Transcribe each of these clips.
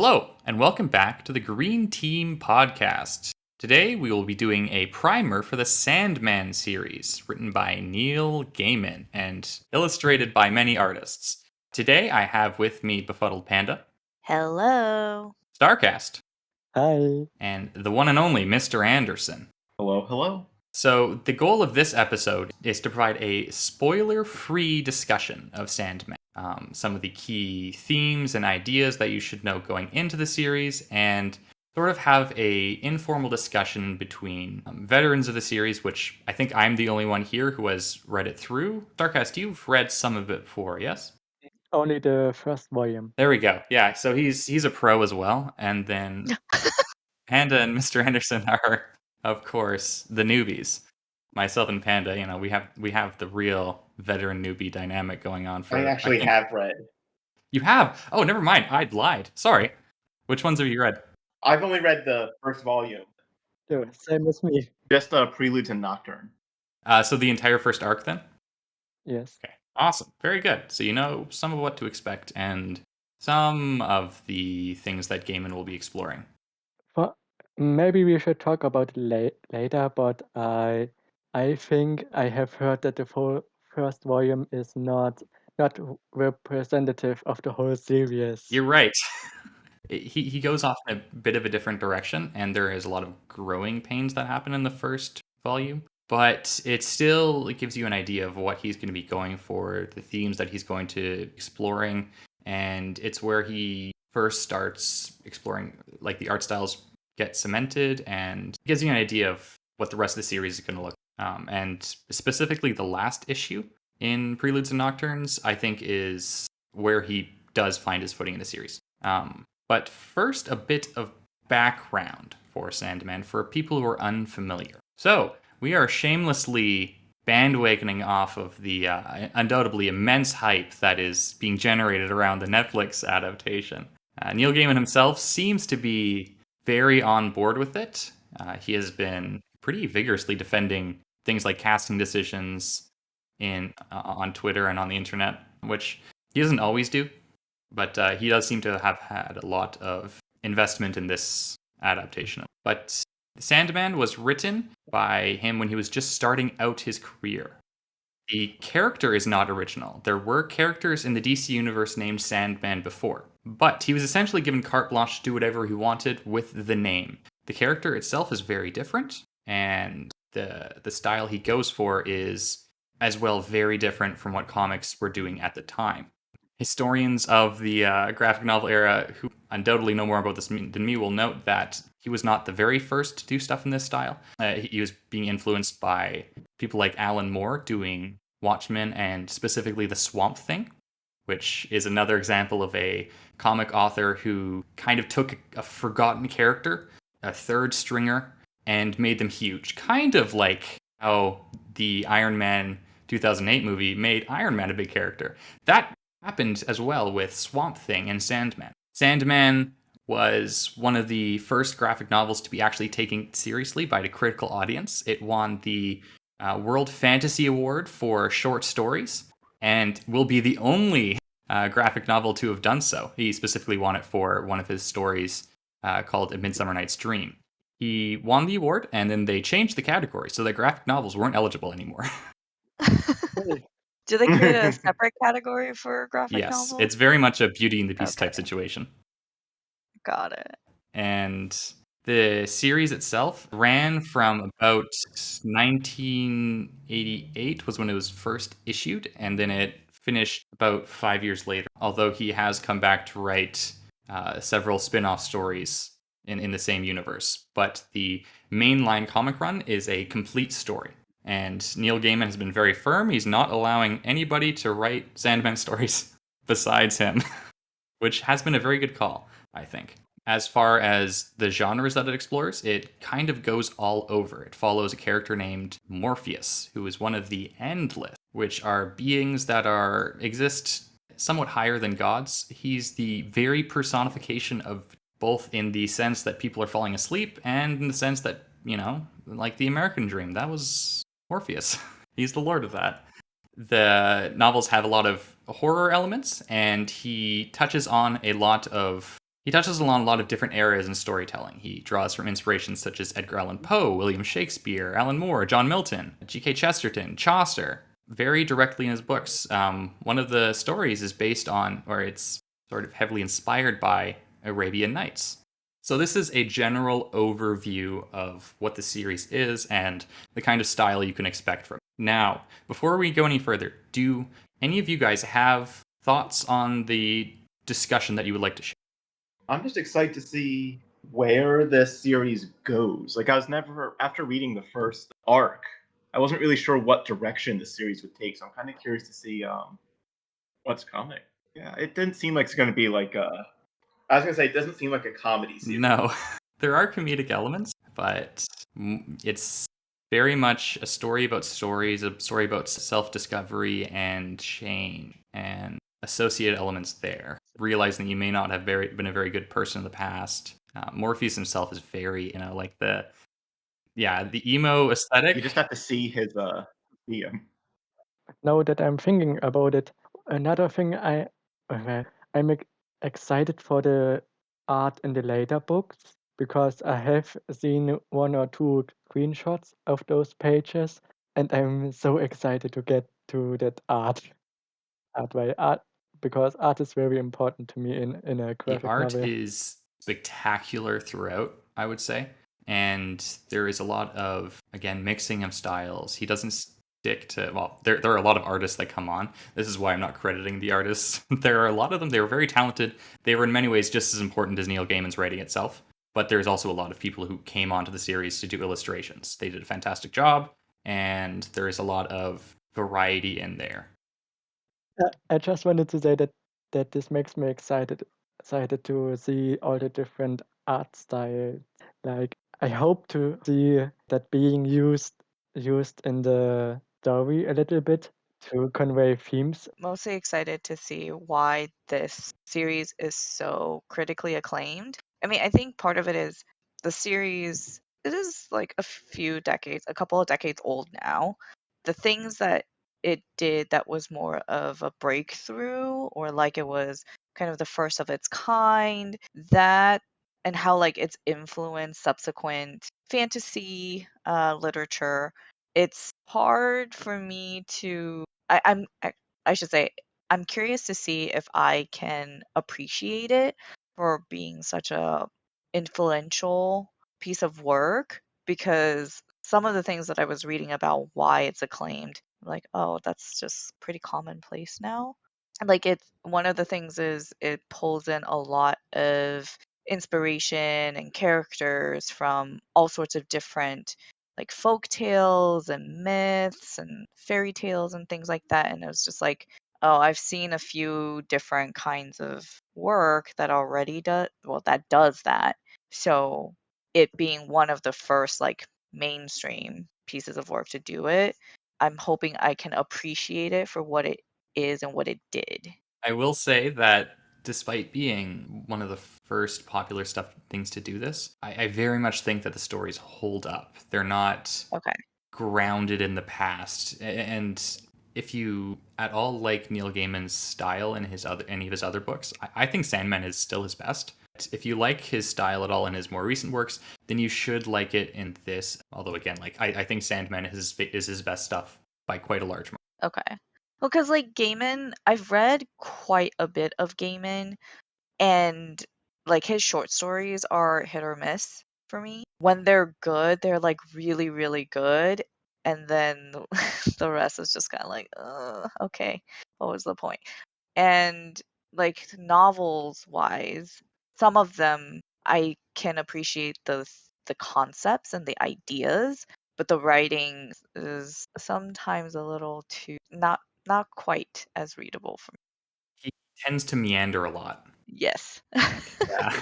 Hello, and welcome back to the Green Team Podcast. Today we will be doing a primer for the Sandman series, written by Neil Gaiman and illustrated by many artists. Today I have with me BefuddledPanda, Hello. Starkast, Hi. and the one and only Mr. Anderson. Hello, hello. So, the goal of this episode is to provide a spoiler-free discussion of Sandman. Some of the key themes and ideas that you should know going into the series, and sort of have a informal discussion between veterans of the series, which I think I'm the only one here who has read it through. Starcast, you've read some of it before, yes? Only the first volume. There we go. Yeah, so he's a pro as well, and then Panda and Mr. Anderson are, of course, the newbies. Myself and Panda, we have the real veteran newbie dynamic going on. I actually have read. You have? Oh, never mind. I'd lied. Sorry. Which ones have you read? I've only read the first volume. Yeah, same as me. Just Prelude to Nocturne. So the entire first arc, then? Yes. Okay. Awesome. Very good. So you know some of what to expect and some of the things that Gaiman will be exploring. Well, maybe we should talk about it later, but I think I have heard that the first volume is not representative of the whole series. You're right. He goes off in a bit of a different direction, and there is a lot of growing pains that happen in the first volume. But it still gives you an idea of what he's going to be going for, the themes that he's going to exploring, and it's where he first starts exploring, like the art styles get cemented, and gives you an idea of what the rest of the series is going to look. And specifically, the last issue in Preludes and Nocturnes, I think, is where he does find his footing in the series. But first, a bit of background for Sandman for people who are unfamiliar. So, we are shamelessly bandwagoning off of the undoubtedly immense hype that is being generated around the Netflix adaptation. Neil Gaiman himself seems to be very on board with it. He has been pretty vigorously defending things like casting decisions on Twitter and on the internet, which he doesn't always do, but he does seem to have had a lot of investment in this adaptation. But Sandman was written by him when he was just starting out his career. The character is not original. There were characters in the DC universe named Sandman before, but he was essentially given carte blanche to do whatever he wanted with the name. The character itself is very different, and the style he goes for is as well very different from what comics were doing at the time. Historians of the graphic novel era, who undoubtedly know more about this than me, will note that he was not the very first to do stuff in this style. He was being influenced by people like Alan Moore doing Watchmen and specifically The Swamp Thing, which is another example of a comic author who kind of took a forgotten character, a third stringer, and made them huge. Kind of like how the Iron Man 2008 movie made Iron Man a big character. That happened as well with Swamp Thing and Sandman. Sandman was one of the first graphic novels to be actually taken seriously by the critical audience. It won the World Fantasy Award for short stories and will be the only graphic novel to have done so. He specifically won it for one of his stories called A Midsummer Night's Dream. He won the award, and then they changed the category so that graphic novels weren't eligible anymore. Do they create a separate category for graphic novels? Yes, it's very much a Beauty and the Beast type situation. Got it. And the series itself ran from about 1988 was when it was first issued, and then it finished about 5 years later, although he has come back to write several spin-off stories in the same universe. But the mainline comic run is a complete story. And Neil Gaiman has been very firm. He's not allowing anybody to write Sandman stories besides him, which has been a very good call, I think. As far as the genres that it explores, it kind of goes all over. It follows a character named Morpheus, who is one of the Endless, which are beings that exist somewhat higher than gods. He's the very personification of both in the sense that people are falling asleep and in the sense that, like the American dream. That was Morpheus. He's the lord of that. The novels have a lot of horror elements, and he touches on a lot of He touches on a lot of different areas in storytelling. He draws from inspirations such as Edgar Allan Poe, William Shakespeare, Alan Moore, John Milton, G.K. Chesterton, Chaucer, very directly in his books. One of the stories is based on, or it's sort of heavily inspired by, Arabian Nights. So this is a general overview of what the series is and the kind of style you can expect from it. Now, before we go any further, do any of you guys have thoughts on the discussion that you would like to share? I'm just excited to see where this series goes. Like, I was never, after reading the first arc, I wasn't really sure what direction the series would take. So I'm kind of curious to see what's coming. Yeah, it didn't seem like it's going to be like a. I was going to say, it doesn't seem like a comedy series. No, there are comedic elements, but it's very much a story about stories, a story about self-discovery and change, and associated elements there. Realizing that you may not have been a very good person in the past. Morpheus himself is very, like the emo aesthetic. You just have to see his Now that I'm thinking about it, another thing I'm excited for the art in the later books because I have seen 1 or 2 screenshots of those pages, and I'm so excited to get to that art because art is very important to me in a The graphic art novel. is spectacular throughout, I would say. And there is a lot of, again, mixing of styles. He doesn't stick to, well, there are a lot of artists that come on. This is why I'm not crediting the artists. There are a lot of them. They were very talented. They were in many ways just as important as Neil Gaiman's writing itself. But there's also a lot of people who came onto the series to do illustrations. They did a fantastic job, and there is a lot of variety in there. I just wanted to say that this makes me excited to see all the different art styles. Like I hope to see that being used in the story a little bit to convey themes. Mostly excited to see why this series is so critically acclaimed. I mean, I think part of it is the series, it is like a couple of decades old now. The things that it did that was more of a breakthrough or like it was kind of the first of its kind, that and how like it's influenced subsequent fantasy literature. It's hard for me to I should say, I'm curious to see if I can appreciate it for being such a influential piece of work because some of the things that I was reading about why it's acclaimed, like, oh, that's just pretty commonplace now. And like it's one of the things is it pulls in a lot of inspiration and characters from all sorts of different like folk tales and myths and fairy tales and things like that. And it was just like, oh, I've seen a few different kinds of work that already does that. So it being one of the first like mainstream pieces of work to do it, I'm hoping I can appreciate it for what it is and what it did. I will say that despite being one of the first popular things to do this, I very much think that the stories hold up. They're not Okay. grounded in the past. And if you at all like Neil Gaiman's style in any of his other books, I think Sandman is still his best. If you like his style at all in his more recent works, then you should like it in this. Although again, like I think Sandman is his best stuff by quite a large margin. Okay. Well, because like Gaiman, I've read quite a bit of Gaiman, and like his short stories are hit or miss for me. When they're good, they're like really, really good, and then the rest is just kind of like, okay, what was the point? And like novels wise, some of them I can appreciate the concepts and the ideas, but the writing is sometimes a little too not quite as readable for me. He tends to meander a lot. Yes. Yeah.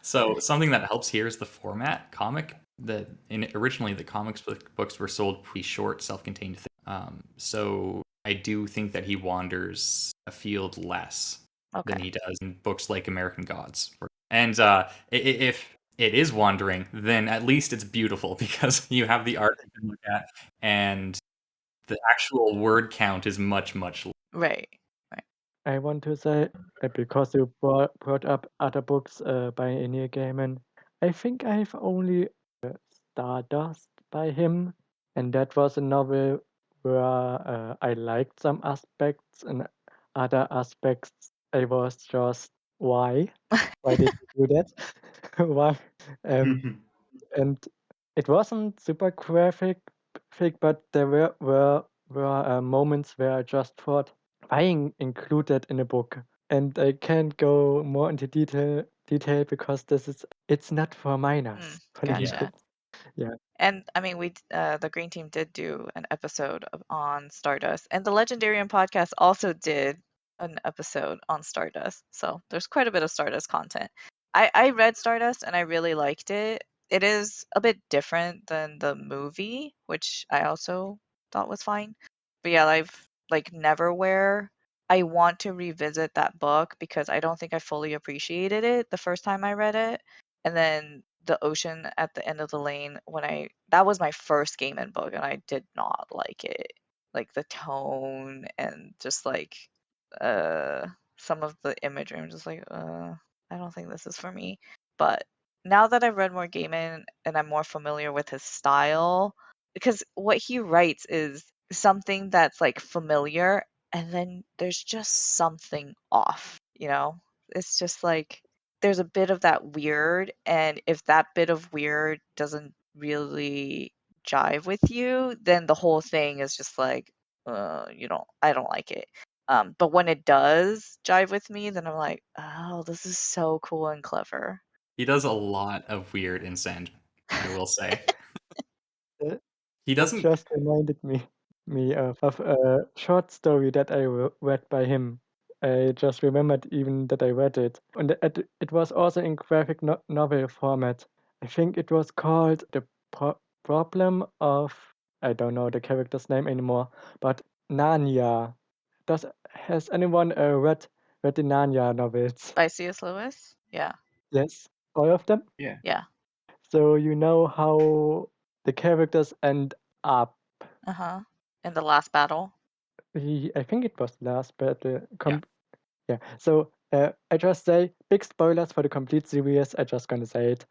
So something that helps here is the format. Originally the comics books were sold pretty short, self-contained things. So I do think that he wanders afield less than Okay. he does in books like American Gods. And if it is wandering, then at least it's beautiful because you have the art you can look at, and the actual word count is much, much lower. Right. Right. I want to say, because you brought up other books by Neil Gaiman, I think I've only Stardust by him, and that was a novel where I liked some aspects, and other aspects I was just, why? Why did you do that? Why? And it wasn't super graphic, but there were moments where I just thought, why include that in a book? And I can't go more into detail because it's not for minors, for little Gotcha. kids. Yeah. And I mean, the Green Team did do an episode on Stardust, and the Legendarium podcast also did an episode on Stardust. So there's quite a bit of Stardust content. I read Stardust and I really liked it. It is a bit different than the movie, which I also thought was fine. But yeah, I've like Neverwhere. I want to revisit that book because I don't think I fully appreciated it the first time I read it. And then the ocean at the end of the lane, that was my first Gaiman book and I did not like it. Like the tone and just like some of the imagery, I'm just like, I don't think this is for me. But now that I've read more Gaiman and I'm more familiar with his style, because what he writes is something that's like familiar and then there's just something off, you know? It's just like there's a bit of that weird, and if that bit of weird doesn't really jive with you, then the whole thing is just like, I don't like it. But when it does jive with me, then I'm like, oh, this is so cool and clever. He does a lot of weird in Sandman, I will say. Uh, He That doesn't. just reminded me of a short story that I read by him. I just remembered even that I read it. And it was also in graphic novel format. I think it was called The Problem of, I don't know the character's name anymore, but Narnia. Has anyone read the Narnia novels? By C.S. Lewis? Yeah. Yes, all of them? Yeah. Yeah. So you know how the characters end up. Uh-huh. In the last battle. I think it was last battle. Yeah. Yeah. So I just say big spoilers for the complete series. I just gonna say it.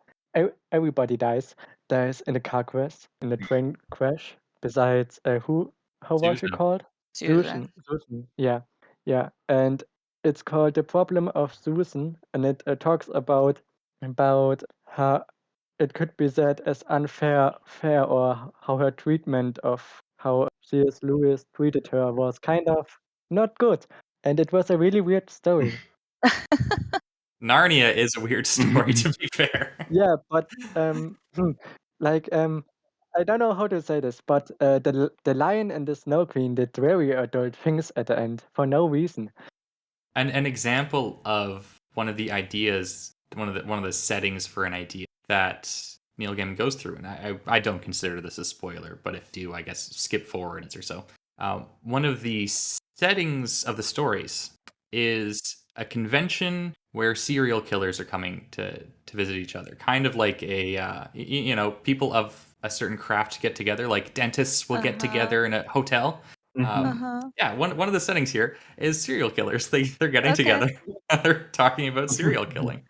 Everybody dies in a car crash, in a train crash. Besides, how was she Susan. called? Susan. Susan. Yeah, yeah. And it's called The Problem of Susan, and it talks about her. It could be said as fair, or how her treatment of how C.S. Lewis treated her was kind of not good. And it was a really weird story. Narnia is a weird story, to be fair. Yeah, but like I don't know how to say this, but the lion and the snow queen did very adult things at the end for no reason. An example of one of the ideas, one of the settings for an idea that Neil Gaiman goes through, and I don't consider this a spoiler, but if you, I guess, skip forward or so. One of the settings of the stories is a convention where serial killers are coming to visit each other, kind of like a people of a certain craft get together, like dentists will get together in a hotel. Yeah, one of the settings here is serial killers. They're getting Okay. together and they're talking about serial killing,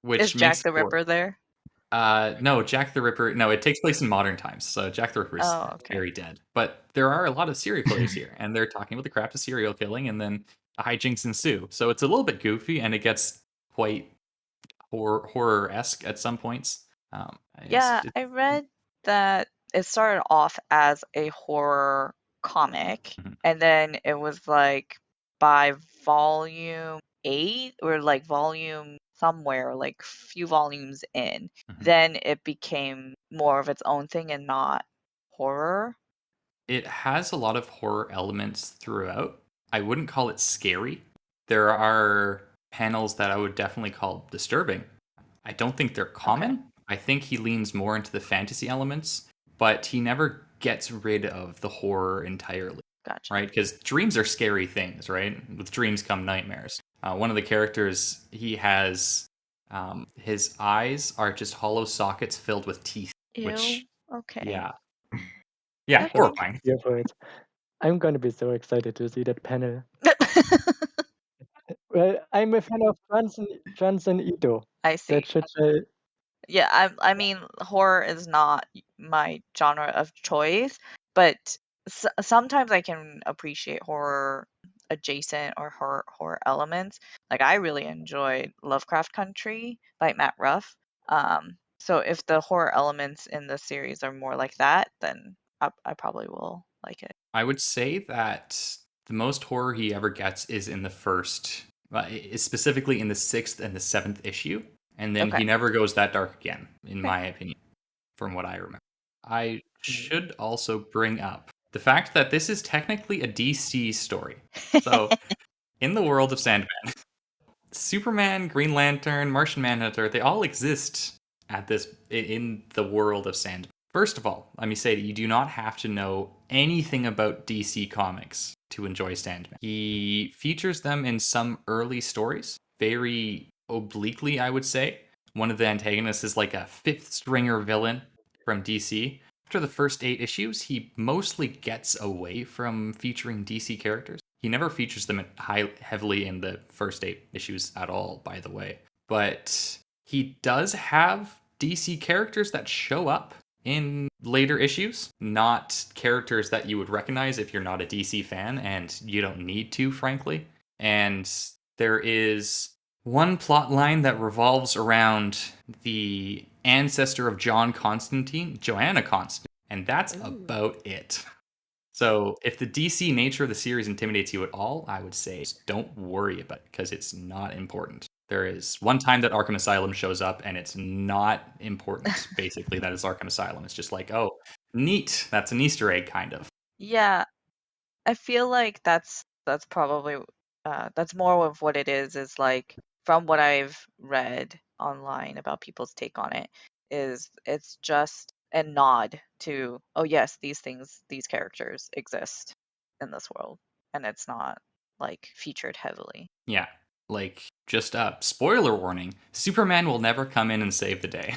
which Is Jack makes the Ripper there? no, Jack the Ripper. No, it takes place in modern times, so Jack the Ripper is Oh, okay. very dead. But there are a lot of serial killers here, and they're talking about the craft of serial killing, and then hijinks ensue. So it's a little bit goofy, and it gets quite horror-esque at some points. Yeah, I read that it started off as a horror comic, and then it was like by volume 8 or like volume somewhere, like few volumes in, then it became more of its own thing and not horror. It has a lot of horror elements throughout. I wouldn't call it scary. There are panels that I would definitely call disturbing. I don't think they're common. Okay. I think he leans more into the fantasy elements, but he never gets rid of the horror entirely. Gotcha. Right? Because dreams are scary things, right? With dreams come nightmares. One of the characters, he has his eyes are just hollow sockets filled with teeth. Ew. Which, Okay. yeah, Okay. horrifying. Here for it. I'm gonna be so excited to see that panel. Well, I'm a fan of Johnson Ito. I see. That should say. Yeah, I mean, horror is not my genre of choice, but sometimes I can appreciate horror adjacent or horror elements. Like I really enjoyed Lovecraft Country by Matt Ruff. So if the horror elements in the series are more like that, then I probably will like it. I would say that the most horror he ever gets is in the first, is specifically in the 6th and the 7th issue, and then Okay. he never goes that dark again, in Okay. my opinion, from what I remember. I should also bring up the fact that this is technically a DC story. So, in the world of Sandman, Superman, Green Lantern, Martian Manhunter, they all exist in the world of Sandman. First of all, let me say that you do not have to know anything about DC Comics to enjoy Sandman. He features them in some early stories, very obliquely, I would say. One of the antagonists is like a fifth stringer villain from DC. After the first 8 issues, he mostly gets away from featuring DC characters. He never features them heavily in the first 8 issues at all, by the way. But he does have DC characters that show up in later issues, not characters that you would recognize if you're not a DC fan, and you don't need to, frankly. And there is one plot line that revolves around the ancestor of John Constantine, Joanna Constantine, and that's about it. So if the DC nature of the series intimidates you at all, I would say just don't worry about it because it's not important. There is one time that Arkham Asylum shows up and it's not important, basically, that is Arkham Asylum. It's just like, oh, neat. That's an Easter egg, kind of. Yeah, I feel like that's probably that's more of what it is like from what I've read online about people's take on it is it's just a nod to, oh yes, these characters exist in this world, and it's not like featured heavily. Yeah, like, just spoiler warning, Superman will never come in and save the day.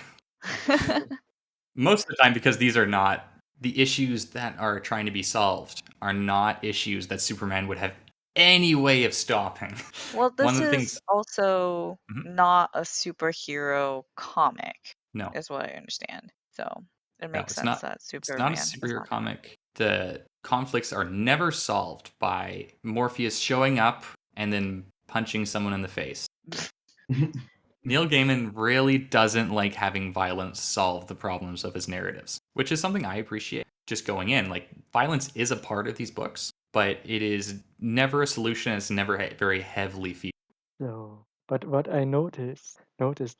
Most of the time, because these are not the issues that are trying to be solved are not issues that Superman would have any way of stopping. Well, One this of the is things, also Mhm. not a superhero comic, no, is what I understand. So it no, makes sense that it's not a Superman is superhero not. comic. The conflicts are never solved by Morpheus showing up and then punching someone in the face. Neil Gaiman really doesn't like having violence solve the problems of his narratives, which is something I appreciate. Just going in, like, violence is a part of these books, but it is never a solution. It's never very heavily featured. So, but what I noticed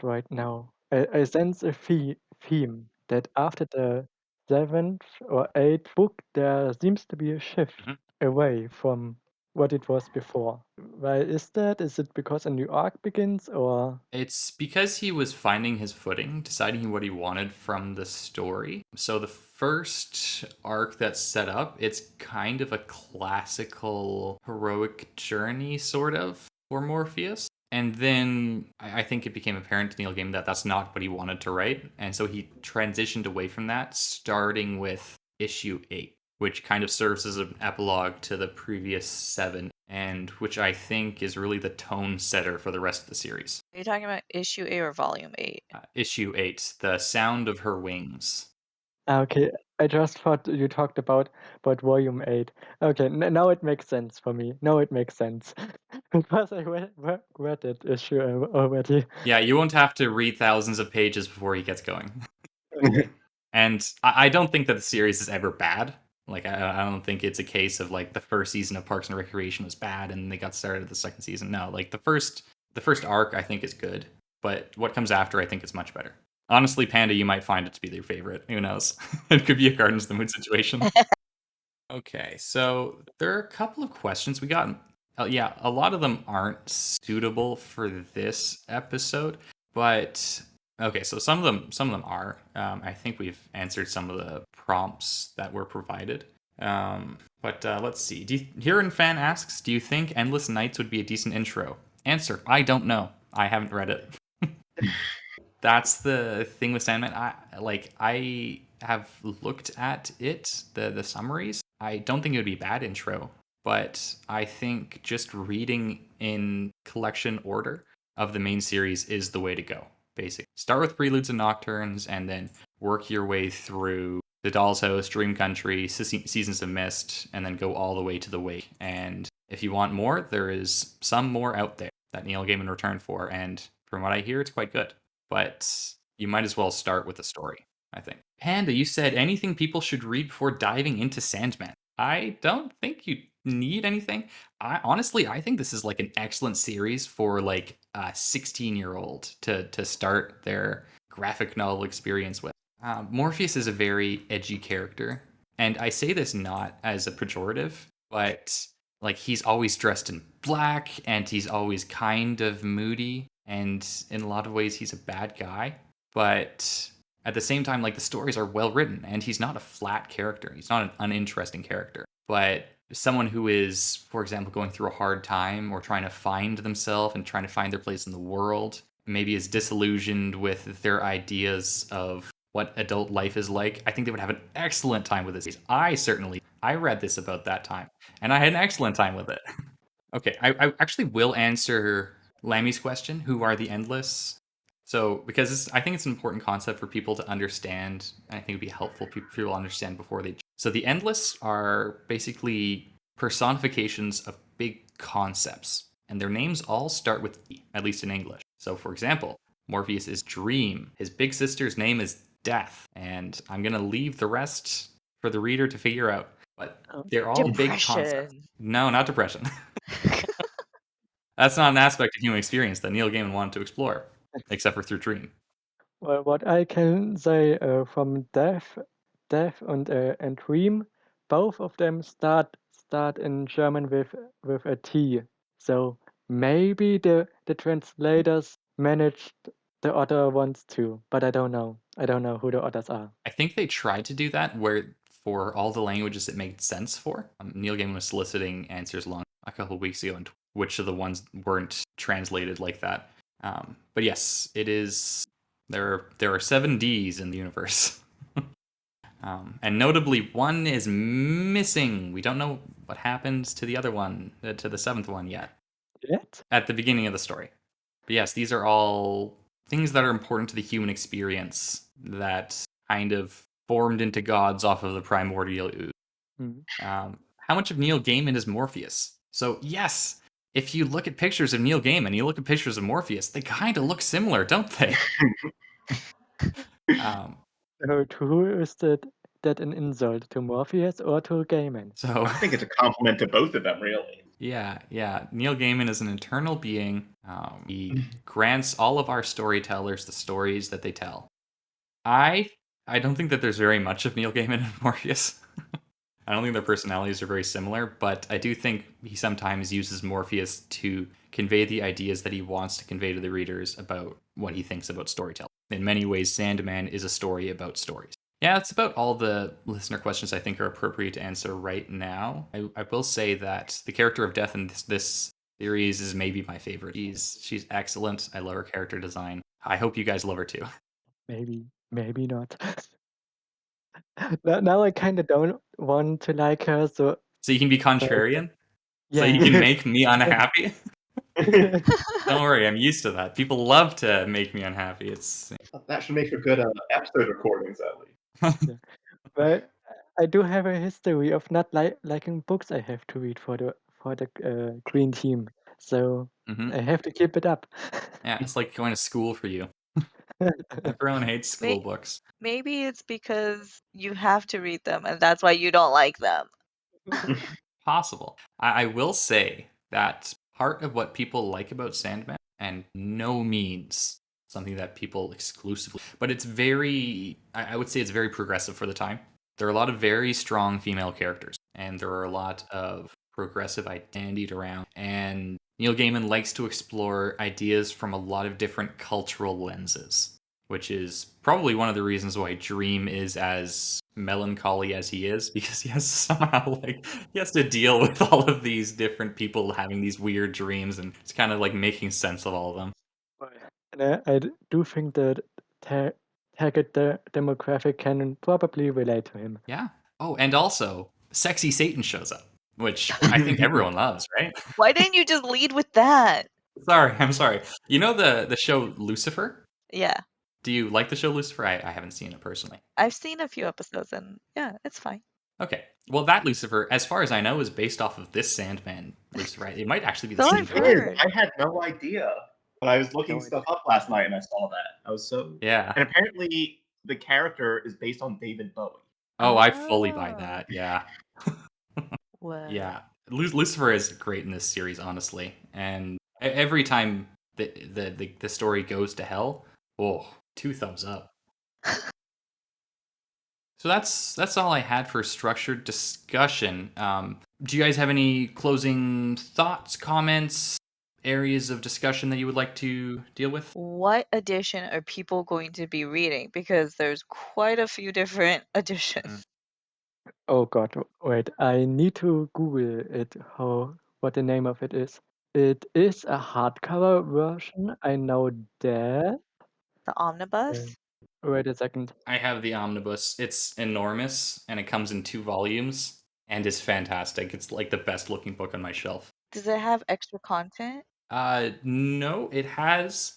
right now, I sense a theme that after the 7th or 8th book, there seems to be a shift Mhm. away from what it was before. Why is that? Is it because a new arc begins, or? It's because he was finding his footing, deciding what he wanted from the story. So the first arc that's set up, it's kind of a classical heroic journey, sort of, for Morpheus. And then I think it became apparent to Neil Gaiman that that's not what he wanted to write. And so he transitioned away from that, starting with issue 8, which kind of serves as an epilogue to the previous 7, and which I think is really the tone setter for the rest of the series. Are you talking about issue 8 or volume 8? Issue 8, The Sound of Her Wings. Okay, I just thought you talked about volume 8. Okay, now it makes sense for me. Now it makes sense because I read that issue already. Yeah, you won't have to read thousands of pages before he gets going. And I don't think that the series is ever bad. Like, I don't think it's a case of, like, the first season of Parks and Recreation was bad and they got started the second season. No, like, the first arc, I think, is good. But what comes after, I think, is much better. Honestly, Panda, you might find it to be your favorite. Who knows? It could be a Gardens of the Moon situation. Okay, so there are a couple of questions we got. Yeah, a lot of them aren't suitable for this episode, but okay, so some of them are. I think we've answered some of the prompts that were provided. But let's see. Huron fan asks, "Do you think Endless Nights would be a decent intro?" Answer: I don't know. I haven't read it. That's the thing with Sandman. I have looked at it, the summaries. I don't think it would be a bad intro. but I think just reading in collection order of the main series is the way to go. Basically, start with Preludes and Nocturnes, and then work your way through The Doll's House, Dream Country, Seasons of Mist, and then go all the way to The Wake. And if you want more, there is some more out there that Neil Gaiman returned for, and from what I hear, it's quite good. But you might as well start with the story, I think. Panda, you said anything people should read before diving into Sandman. I don't think you need anything. I think this is like an excellent series for like a 16-year-old to start their graphic novel experience with. Morpheus is a very edgy character, and I say this not as a pejorative, but like he's always dressed in black, and he's always kind of moody, and in a lot of ways he's a bad guy. But at the same time, like the stories are well written, and he's not a flat character. He's not an uninteresting character. But someone who is, for example, going through a hard time or trying to find themselves and trying to find their place in the world, maybe is disillusioned with their ideas of what adult life is like, I think they would have an excellent time with this. I read this about that time, and I had an excellent time with it. Okay, I actually will answer Lammy's question, who are the Endless? So, because I think it's an important concept for people to understand, and I think it would be helpful for people to understand before they... So the Endless are basically personifications of big concepts, and their names all start with E, at least in English. So, for example, Morpheus is Dream. His big sister's name is Death, and I'm going to leave the rest for the reader to figure out. But they're all big concepts. Depression. No, not depression. That's not an aspect of human experience that Neil Gaiman wanted to explore, except for through Dream. Well, what I can say from Death and Dream, both of them start in German with a T. So maybe the translators managed the other ones too, but I don't know. I don't know who the others are. I think they tried to do that where for all the languages it made sense for. Neil Gaiman was soliciting answers a couple of weeks ago, and which of the ones weren't translated like that. But yes, it is. There are 7 Ds in the universe. And notably, one is missing. We don't know what happens to the other one, to the 7th one yet. Yet? At the beginning of the story. But yes, these are all things that are important to the human experience that kind of formed into gods off of the primordial ooze. How much of Neil Gaiman is Morpheus? So yes, if you look at pictures of Neil Gaiman, you look at pictures of Morpheus, they kind of look similar, don't they? So to who is that an insult, to Morpheus or to Gaiman? So I think it's a compliment to both of them, really. Yeah. Neil Gaiman is an eternal being. He grants all of our storytellers the stories that they tell. I don't think that there's very much of Neil Gaiman and Morpheus. I don't think their personalities are very similar, but I do think he sometimes uses Morpheus to convey the ideas that he wants to convey to the readers about what he thinks about storytelling. In many ways, Sandman is a story about stories. Yeah, that's about all the listener questions I think are appropriate to answer right now. I will say that the character of Death in this series is maybe my favorite. She's excellent. I love her character design. I hope you guys love her too. Maybe not. Now I kind of don't want to like her, so you can be contrarian? yeah. So you can make me unhappy? Don't worry, I'm used to that. People love to make me unhappy. That should make for good episode recordings, at least. But I do have a history of not liking books I have to read for the green team, so I have to keep it up. Yeah, it's like going to school for you. Everyone hates school books. Maybe it's because you have to read them, and that's why you don't like them. Possible. I will say that part of what people like about Sandman, and no means something that people exclusively, but it's I would say it's very progressive for the time. There are a lot of very strong female characters, and there are a lot of progressive identity around, and Neil Gaiman likes to explore ideas from a lot of different cultural lenses, which is probably one of the reasons why Dream is as melancholy as he is, because he has to deal with all of these different people having these weird dreams, and it's kind of like making sense of all of them. And I do think that target demographic can probably relate to him. Yeah. Oh, and also, Sexy Satan shows up. which I think everyone loves, right? Why didn't you just lead with that? I'm sorry. You know the show Lucifer? Yeah, Do you like the show Lucifer? I haven't seen it personally. I've seen a few episodes and yeah, it's fine. Okay. Well, that Lucifer, as far as I know, is based off of this Sandman Lucifer. Right? It might actually be the So same I've guy. It is. heard. I had no idea. But I was looking No stuff up last night and I saw that. I was so. Yeah. And apparently, the character is based on David Bowie. Oh, I fully buy Oh. that. Yeah. What? Yeah. Lucifer is great in this series, honestly. And every time the story goes to hell, oh, 2 thumbs up. So that's all I had for structured discussion. Do you guys have any closing thoughts, comments, areas of discussion that you would like to deal with? What edition are people going to be reading? Because there's quite a few different editions. Oh God, wait, I need to Google it, what the name of it is. It is a hardcover version, I know that. The omnibus? Wait a second. I have the omnibus. It's enormous and it comes in 2 volumes and is fantastic. It's like the best looking book on my shelf. Does it have extra content? No, it has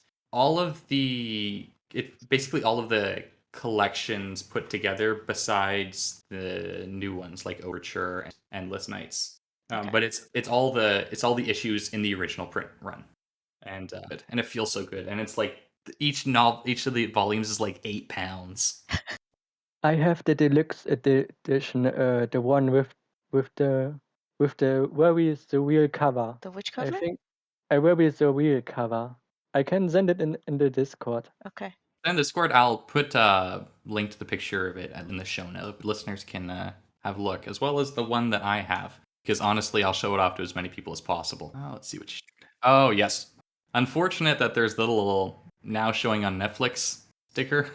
basically all of the collections put together besides the new ones like Overture and Endless Nights. Okay. But it's all the issues in the original print run, and it feels so good. And it's like each of the volumes is like £8. I have the deluxe edition, the one with the very surreal cover. The which I cover? think a very surreal cover. I can send it in the Discord. Okay. In the Discord, I'll put a link to the picture of it in the show note. Listeners can have a look, as well as the one that I have. Because honestly, I'll show it off to as many people as possible. Oh, let's see what you. Oh, yes. Unfortunate that there's the little now showing on Netflix sticker.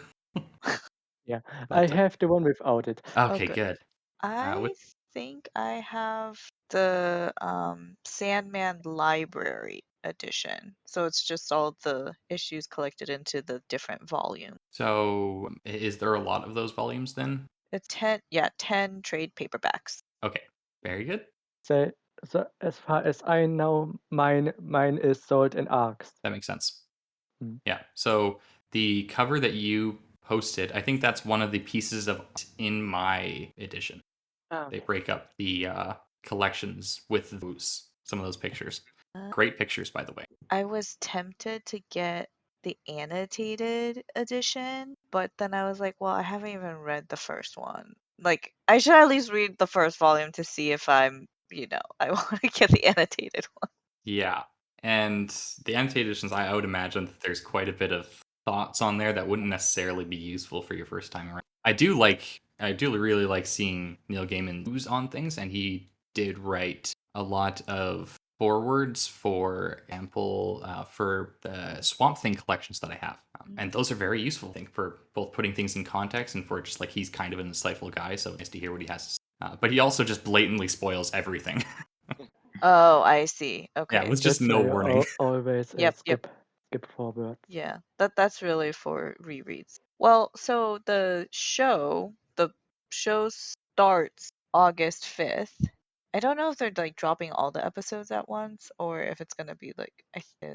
Yeah, But, I have the one without it. Okay, good. good. I think I have the Sandman Library edition. So it's just all the issues collected into the different volumes. So, is there a lot of those volumes then? It's 10 trade paperbacks. Okay, very good. So as far as I know, mine is sold in arcs. That makes sense. Mm. Yeah. So the cover that you posted, I think that's one of the pieces of in my edition. They break up the collections with some of those pictures. Great pictures, by the way. I was tempted to get the annotated edition, but then I was like, well, I haven't even read the first one. Like, I should at least read the first volume to see if I'm, I want to get the annotated one. Yeah. And the annotated editions, I would imagine that there's quite a bit of thoughts on there that wouldn't necessarily be useful for your first time around. I do really like seeing Neil Gaiman views on things, and he did write a lot of forwards, for example, for the Swamp Thing collections that I have. And those are very useful, I think, for both putting things in context and for just like he's kind of an insightful guy, so it's nice to hear what he has to say. But he also just blatantly spoils everything. Oh, I see. Okay. Yeah, with just no warning. Always Yep. skip forward. Yeah, that's really for rereads. Well, so the show starts August 5th. I don't know if they're like dropping all the episodes at once or if it's gonna be like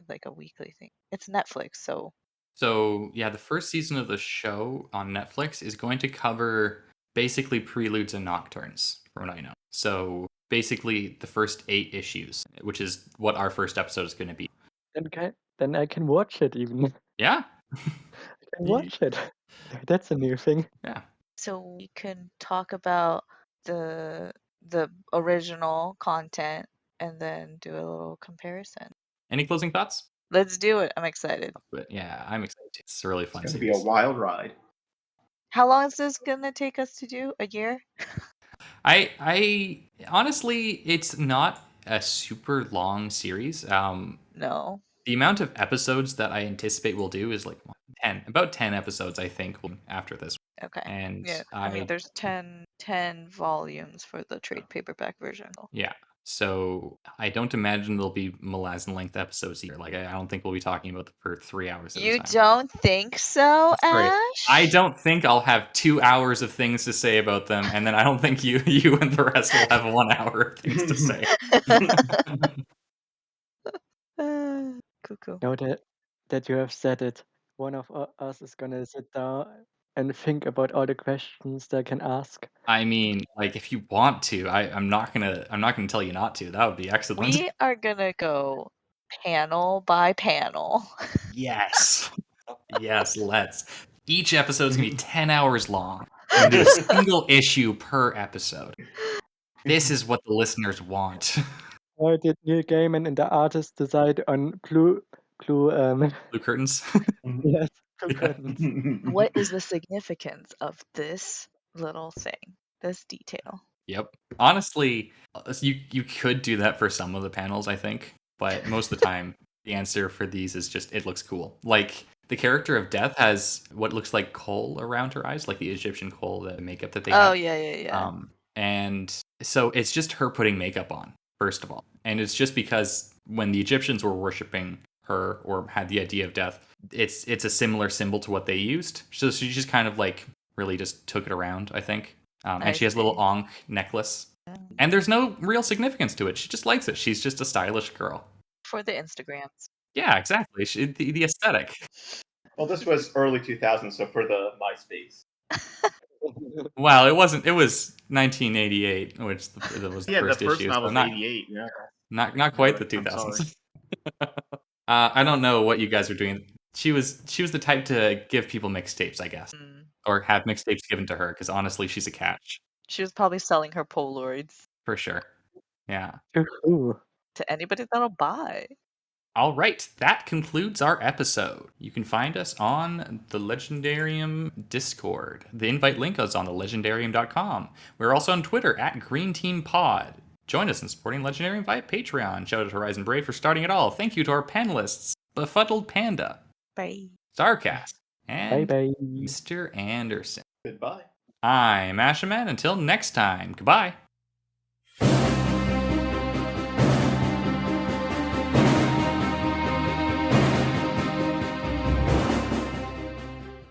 like a weekly thing. It's Netflix, so So, yeah, the first season of the show on Netflix is going to cover basically preludes and nocturnes, from what I know. So, basically, the first 8 issues, which is what our first episode is going to be. Then I can watch it even. Yeah? I can watch it. That's a new thing. Yeah. so we can talk about the original content and then do a little comparison. Any closing thoughts? Let's do it. I'm excited. But yeah, I'm excited too. It's a really fun It's going to be a series. wild ride. How long is this gonna take us to do? A year? I honestly, it's not a super long series. No. The amount of episodes that I anticipate we'll do is like about 10 episodes, I think, after this. Okay. And yeah. I mean, there's 10 volumes for the trade paperback version. Yeah. So I don't imagine there'll be Malazan-length episodes either. Like, I don't think we'll be talking about them for 3 hours at a You time. don't think so, Sorry. Ash? I don't think I'll have 2 hours of things to say about them, and then I don't think you and the rest will have 1 hour of things to say. Cuckoo. Now that you have said it, one of us is gonna sit down and think about all the questions they can ask. I mean, like, if you want to, I'm not gonna tell you not to. That would be excellent. We are gonna go panel by panel. Yes. Yes, let's. Each episode's gonna be 10 hours long. We're gonna do a single issue per episode. This is what the listeners want. Why did Neil Gaiman and the artist decide on blue Blue curtains. yes, blue curtains? What is the significance of this little thing, this detail? Yep. Honestly, you could do that for some of the panels, I think, but most of the time, the answer for these is just it looks cool. Like the character of Death has what looks like kohl around her eyes, like the Egyptian kohl, the makeup that they Oh have. yeah. And so it's just her putting makeup on, first of all, and it's just because when the Egyptians were worshiping her or had the idea of Death, it's a similar symbol to what they used. So she just kind of like really just took it around, I think. And she has a little Ankh necklace. And there's no real significance to it. She just likes it. She's just a stylish girl. For the Instagrams. Yeah, exactly. The aesthetic. Well, this was early 2000s, so for the MySpace. Well, it wasn't. It was 1988, which that was the Yeah, first the first issue. novel So was 88. Yeah. not quite the I'm sorry. 2000s. I don't know what you guys are doing. She was the type to give people mixtapes, I guess, or have mixtapes given to her. Because honestly, she's a catch She was probably selling her Polaroids for sure. Yeah. Ooh. to anybody that'll buy. All right, that concludes our episode. You can find us on the Legendarium Discord. The invite link is on thelegendarium.com. We're also on Twitter at GreenTeamPod. Join us in supporting Legendarium via Patreon. Shout out to Horizon Brave for starting it all. Thank you to our panelists, BefuddledPanda, Bye. Starkast, and Bye. Mr. Anderson. Goodbye. I'm Ashaman. Until next time, goodbye.